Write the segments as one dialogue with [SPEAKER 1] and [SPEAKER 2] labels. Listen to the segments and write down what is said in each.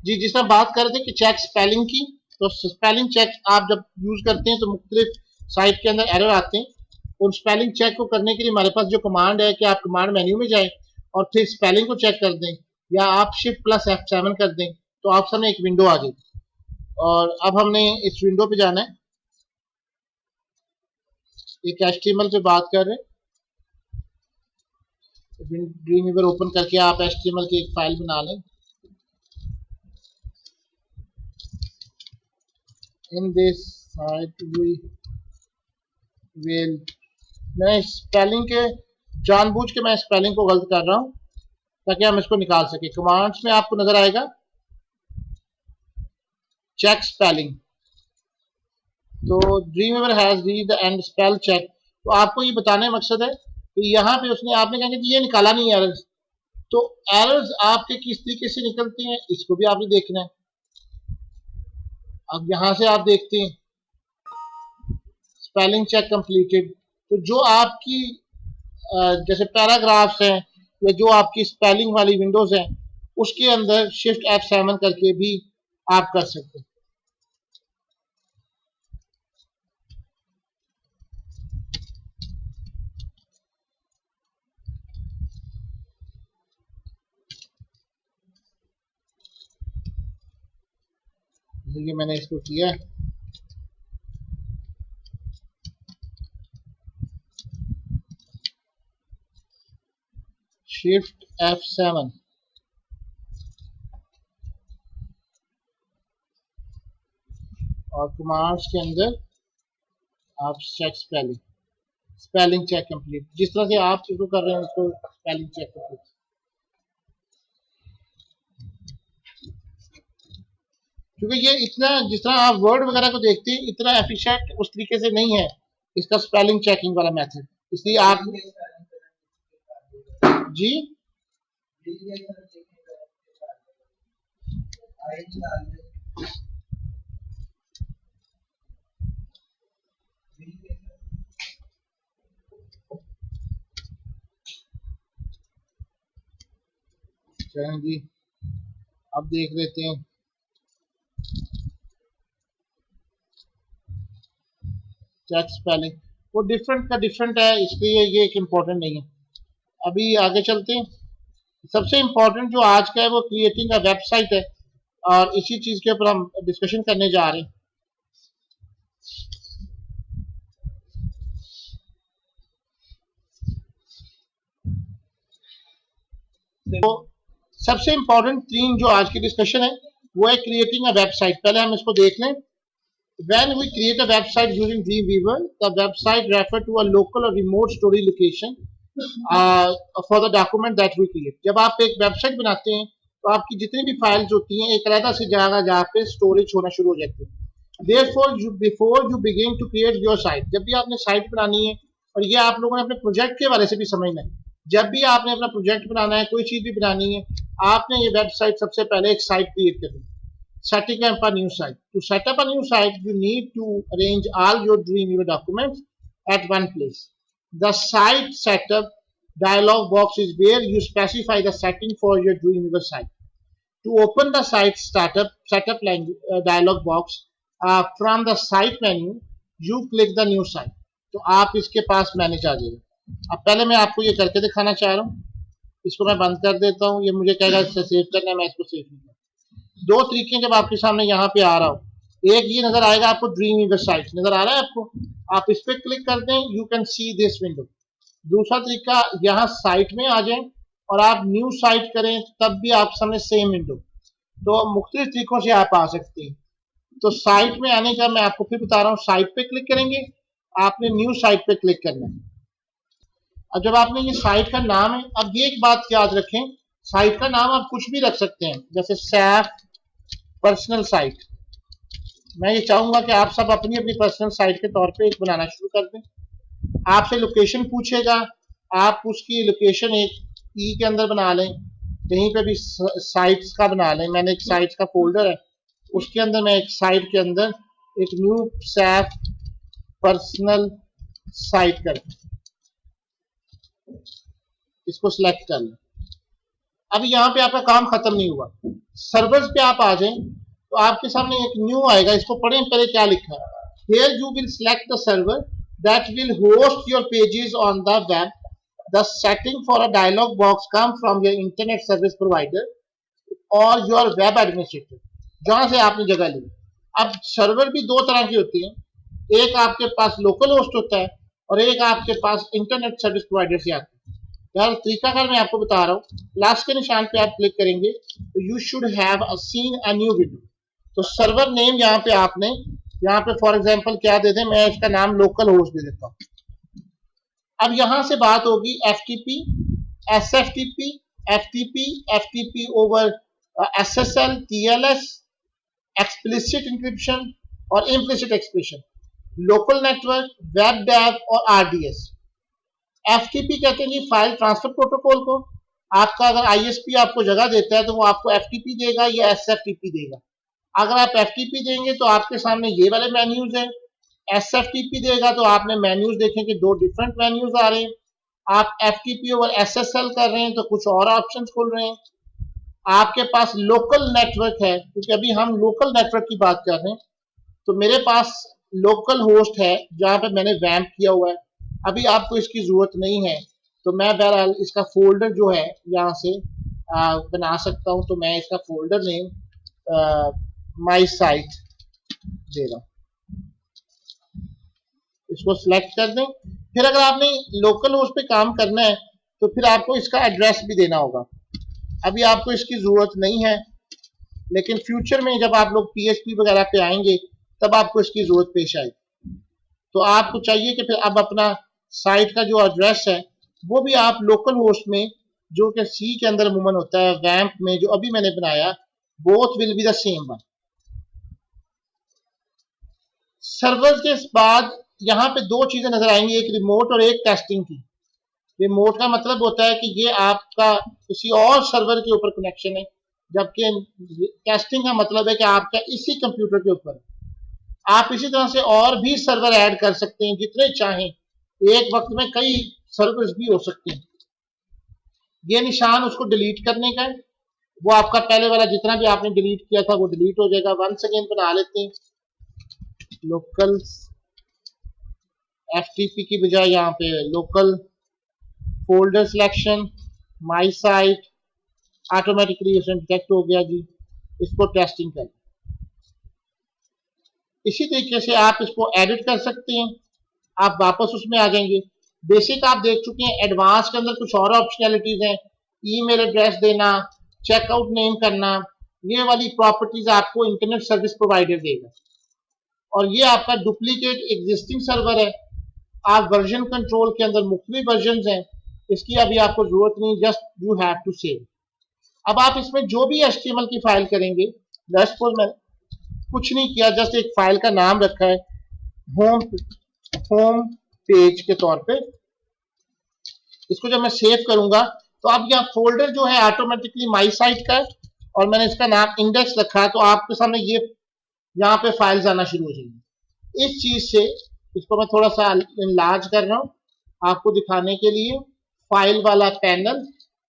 [SPEAKER 1] जी, जिस तरह बात कर रहे थे कि चेक स्पेलिंग की, तो स्पेलिंग चेक आप जब यूज करते हैं तो मुख्तलिफ साइट के अंदर एरर आते हैं। उन स्पेलिंग चेक को करने के लिए हमारे पास जो कमांड है कि आप कमांड मेन्यू में जाएं और फिर स्पेलिंग को चेक कर दें, या आप शिफ्ट प्लस F7 कर दें तो आप सामने एक विंडो आ जाएगी। और अब हमने इस विंडो पे जाना है। एक HTML पे बात कर रहे हैं, ड्रीमवीवर ओपन करके आप HTML की एक फाइल बना लें। In this site we will, मैं स्पेलिंग के जानबूझ के मैं स्पेलिंग को गलत कर रहा हूं ताकि हम इसको निकाल सके। कमांड्स में आपको नजर आएगा चेक स्पेलिंग, तो Dreamweaver has read the and spell check. तो आपको ये बताने का मकसद है कि यहाँ पे उसने आपने कहा कि ये निकाला नहीं एरर्स, तो एरर्स आपके किस तरीके से निकलते हैं इसको भी आपने देखना है। अब यहां से आप देखते हैं स्पेलिंग चेक कंप्लीटेड, तो जो आपकी जैसे पैराग्राफ्स हैं या जो आपकी स्पेलिंग वाली विंडोज हैं उसके अंदर शिफ्ट F7 करके भी आप कर सकते हैं। ये मैंने इसको किया है। शिफ्ट F7 और कमांड्स के अंदर आप चेक स्पेलिंग चेक कंप्लीट, जिस तरह से आप इसको कर रहे हैं उसको स्पेलिंग चेक कंप्लीट। क्योंकि ये इतना, जिस तरह आप वर्ड वगैरह को देखते हैं, इतना एफिशिएंट उस तरीके से नहीं है इसका स्पेलिंग चेकिंग वाला मेथड, इसलिए आप जी चलें जी, अब देख लेते हैं। चेक स्पेलिंग वो डिफरेंट का डिफरेंट है, इसलिए ये एक इम्पोर्टेंट नहीं है। अभी आगे चलते हैं। सबसे इम्पोर्टेंट जो आज का है वो क्रिएटिंग का वेबसाइट है, और इसी चीज के ऊपर हम डिस्कशन करने जा रहे हैं। तो सबसे इम्पोर्टेंट तीन जो आज की डिस्कशन है वो है क्रिएटिंग अ वेबसाइट। पहले हम इसको देख लें। When we create a website using Dreamweaver, the website refer to a local or remote storage location for the document that we create. जब आप एक वेबसाइट बनाते हैं तो आपकी जितनी भी फाइल्स होती हैं एक अलग से जगह जहाँ पे स्टोरेज होना शुरू हो जाती है। Therefore, before you begin to create your site, जब भी आपने साइट बनानी है, और ये आप लोगों ने अपने प्रोजेक्ट के बारे से भी समझना है, जब भी आपने अपना प्रोजेक्ट बनाना है, कोई चीज भी बनानी है, आपने ये वेबसाइट सबसे पहले एक साइट क्रिएट करनी है। Setting up a new site. To set up a new site, you need to arrange all your Dreamweaver documents at one place. The site setup dialog box is where you specify the setting for your Dreamweaver site. To open the site setup dialog box from the site menu, you click the new site. तो आप इसके पास manage आ जाएगा। अब पहले मैं आपको ये करके दिखाना चाह रहा हूँ। इसको मैं बंद कर देता हूँ। ये मुझे कहेगा इससे सेव करना है, मैं इसको सेव नहीं करता। दो तरीके जब आपके सामने यहाँ पे आ रहा हो, एक ये नजर आएगा आपको ड्रीमवीवर साइट नजर आ रहा है आपको, आप इस पे क्लिक कर दें, you can see this window. दूसरा तरीका, यहाँ साइट में आ जाएं और आप न्यू साइट करें तब भी आप सामने सेम विंडो। तो मुख्तलिफ तरीकों से आप आ सकते हैं। तो साइट में आने का मैं आपको फिर बता रहा हूँ, साइट पे क्लिक करेंगे, आपने न्यू साइट पे क्लिक करना है। अब जब आपने ये साइट का नाम है, अब ये एक बात याद रखें, साइट का नाम आप कुछ भी रख सकते हैं, जैसे सैफ पर्सनल साइट। मैं ये चाहूंगा कि आप सब अपनी अपनी पर्सनल साइट के तौर पे एक बनाना शुरू कर दें। आपसे लोकेशन पूछेगा, आप उसकी लोकेशन एक ई के अंदर बना लें, कहीं पे भी साइट्स का बना लें। मैंने एक साइट्स का फोल्डर है, उसके अंदर मैं एक साइट के अंदर एक न्यू सैफ पर्सनल साइट कर, इसको सिलेक्ट कर लें। अभी यहाँ पे आपका काम खत्म नहीं हुआ, सर्वर्स पे आप आ जाएं तो आपके सामने एक न्यू आएगा, इसको पढ़ें पहले क्या लिखा है। Here you will select the server that will host your pages on the web. The setting for a dialog box come from your internet service provider और your web administrator, जहां से आपने जगह ली। अब सर्वर भी दो तरह की होती हैं, एक आपके पास लोकल होस्ट होता है और एक आपके पास इंटरनेट सर्विस प्रोवाइडर से आता है। यार तरीकाकार मैं आपको बता रहा हूँ, प्लस के निशान पे आप क्लिक करेंगे तो you should have seen a new window. तो सर्वर नेम यहाँ पे आपने, यहाँ पे फॉर एग्जांपल क्या दे दें, मैं इसका नाम लोकल होस्ट दे देता हूँ। अब यहां से बात होगी FTP, SFTP, FTP, FTP over SSL, TLS, explicit encryption और implicit expression, local network, web dev और RDS। FTP कहते हैं जी फाइल ट्रांसफर प्रोटोकॉल को। आपका अगर ISP आपको जगह देता है तो वो आपको FTP देगा या SFTP देगा। अगर आप FTP देंगे तो आपके सामने ये वाले मेन्यूज हैं, SFTP देगा तो आपने मेन्यूज देखें कि दो डिफरेंट मेन्यूज आ रहे हैं। आप FTP ओवर SSL कर रहे हैं तो कुछ और ऑप्शंस खुल रहे हैं। आपके पास लोकल नेटवर्क है, क्योंकि अभी हम लोकल नेटवर्क की बात कर रहे हैं, तो मेरे पास लोकल होस्ट है जहां पे मैंने वैम्प किया हुआ है। अभी आपको इसकी जरूरत नहीं है तो मैं बहरहाल इसका फोल्डर जो है यहाँ से बना सकता हूँ। तो मैं इसका फोल्डर नेम माई साइट दे रहा हूँ, इसको सिलेक्ट कर दें। फिर अगर आपने लोकल होस्ट पे काम करना है तो फिर आपको इसका एड्रेस भी देना होगा। अभी आपको इसकी जरूरत नहीं है, लेकिन फ्यूचर में जब आप लोग PHP वगैरह पे आएंगे तब आपको इसकी जरूरत पेश आएगी। तो आपको चाहिए कि फिर अब अपना साइट का जो एड्रेस है वो भी आप लोकल होस्ट में, जो कि C के अंदर अमूमन होता है, वैम्प में जो अभी मैंने बनाया, both will be the same one. Servers के बाद यहाँ पे दो चीजें नजर आएंगी, एक रिमोट और एक टेस्टिंग की। रिमोट का मतलब होता है कि ये आपका किसी और सर्वर के ऊपर कनेक्शन है, जबकि टेस्टिंग का मतलब है कि आपका इसी कंप्यूटर के ऊपर। आप इसी तरह से और भी सर्वर ऐड कर सकते हैं जितने चाहें, एक वक्त में कई सर्वर्स भी हो सकते हैं। ये निशान उसको डिलीट करने का है, वो आपका पहले वाला जितना भी आपने डिलीट किया था वो डिलीट हो जाएगा। वंस अगेन बना लेते हैं, लोकल FTP की बजाय यहाँ पे लोकल फोल्डर सिलेक्शन, माई साइट, ऑटोमेटिकली उसमें डिटेक्ट हो गया जी। इसको टेस्टिंग करें। इसी तरीके से आप इसको एडिट कर सकते हैं, आप वापस उसमें आ जाएंगे। बेसिक आप देख चुके हैं, एडवांस के अंदर कुछ और ऑप्शनैलिटीज हैं, ईमेल एड्रेस देना, चेकआउट नेम करना, ये वाली प्रॉपर्टीज आपको इंटरनेट सर्विस प्रोवाइडर देगा। और ये आपका डुप्लीकेट एग्जिस्टिंग सर्वर है। आप वर्जन कंट्रोल के अंदर मुख्तलिफ वर्जन हैं, इसकी अभी आपको जरूरत नहीं, just you have to save. अब आप इसमें जो भी HTML की फाइल करेंगे, सपोज मैं कुछ नहीं किया, जस्ट एक फाइल का नाम रखा है होम पेज के तौर पे, इसको जब मैं सेव करूंगा तो अब यहाँ फोल्डर जो है ऑटोमेटिकली माई साइट का है और मैंने इसका नाम इंडेक्स रखा है, तो आपके सामने ये यहाँ पे फाइल्स आना शुरू हो जाएंगी। इस चीज से इसको मैं थोड़ा सा इनलार्ज कर रहा हूँ आपको दिखाने के लिए। फाइल वाला पैनल,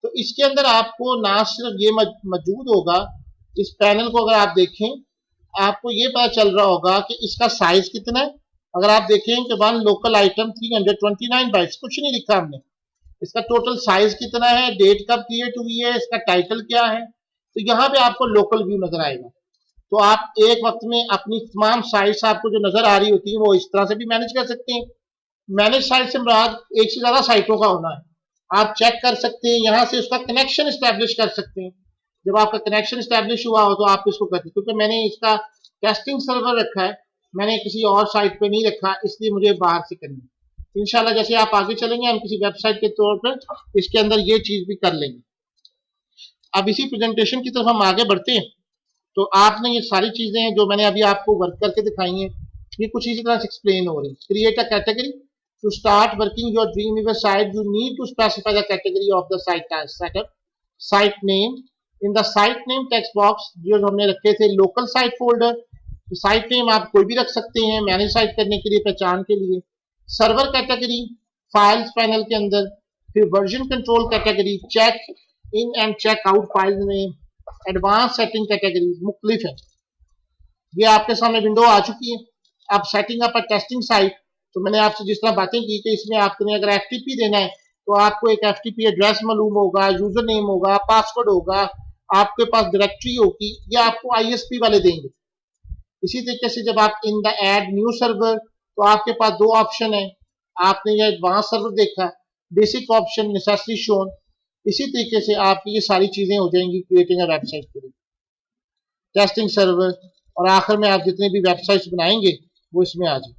[SPEAKER 1] तो इसके अंदर आपको ना सिर्फ ये मौजूद होगा, इस पैनल को अगर आप देखें आपको ये पता चल रहा होगा कि इसका साइज कितना है। अगर आप देखें कि वन लोकल आइटम 329 बाइट्स, कुछ नहीं लिखा हमने, इसका टोटल साइज कितना है, डेट कब क्रिएट हुई है, इसका टाइटल क्या है, तो यहाँ पे आपको लोकल व्यू नजर आएगा। तो आप एक वक्त में अपनी तमाम साइट्स आपको जो नजर आ रही होती है वो इस तरह से भी मैनेज कर सकते हैं। मैनेज साइट से मुराद एक से ज्यादा साइटों का होना है। आप चेक कर सकते हैं, यहाँ से उसका कनेक्शन स्टैब्लिश कर सकते हैं। जब आपका कनेक्शन स्टैब्लिश हुआ हो तो आप इसको करते हैं, क्योंकि मैंने इसका टेस्टिंग सर्वर रखा है, मैंने किसी और साइट पे नहीं रखा, इसलिए मुझे बाहर से करनी है। इंशाल्लाह जैसे आप आगे चलेंगे हम किसी वेबसाइट के तौर पर इसके अंदर ये चीज भी कर लेंगे। अब इसी प्रेजेंटेशन की तरफ हम आगे बढ़ते हैं। तो आपने ये सारी चीजें जो मैंने अभी आपको वर्क करके दिखाई हैं, ये कुछ इसी तरह से एक्सप्लेन हो रही है। Create a category to start working your dream website, you need to specify the category of the site setup. Site name, in the site name text box जो हमने रखे थे लोकल साइट फोल्डर, तो site name आप कोई भी रख सकते हैं मैनेज साइट करने के लिए, पहचान के लिए। सर्वर कैटेगरी फाइल्स पैनल के अंदर, फिर version control category, check in and check out file name, advance setting categories मुख्तलिफ है। ये आपके सामने विंडो आ चुकी है। अब setting up a testing site, तो मैंने आपसे जिस तरह बातें की कि इसमें आपने अगर एफटीपी देना है तो आपको एक एफटीपी एड्रेस मालूम होगा, यूजर नेम होगा, पासवर्ड होगा, आपके पास डायरेक्टरी होगी, ये आपको आईएसपी वाले देंगे। इसी तरीके से जब आप in the add new server, तो आपके पास दो ऑप्शन है। आपने ये एडवांस सर्वर देखा, बेसिक ऑप्शन नेसेसरी शोन। इसी तरीके से आपकी ये सारी चीजें हो जाएंगी क्रिएटिंग अ वेबसाइट के लिए, टेस्टिंग सर्वर, और आखिर में आप जितने भी वेबसाइट्स बनाएंगे वो इसमें आ जाए।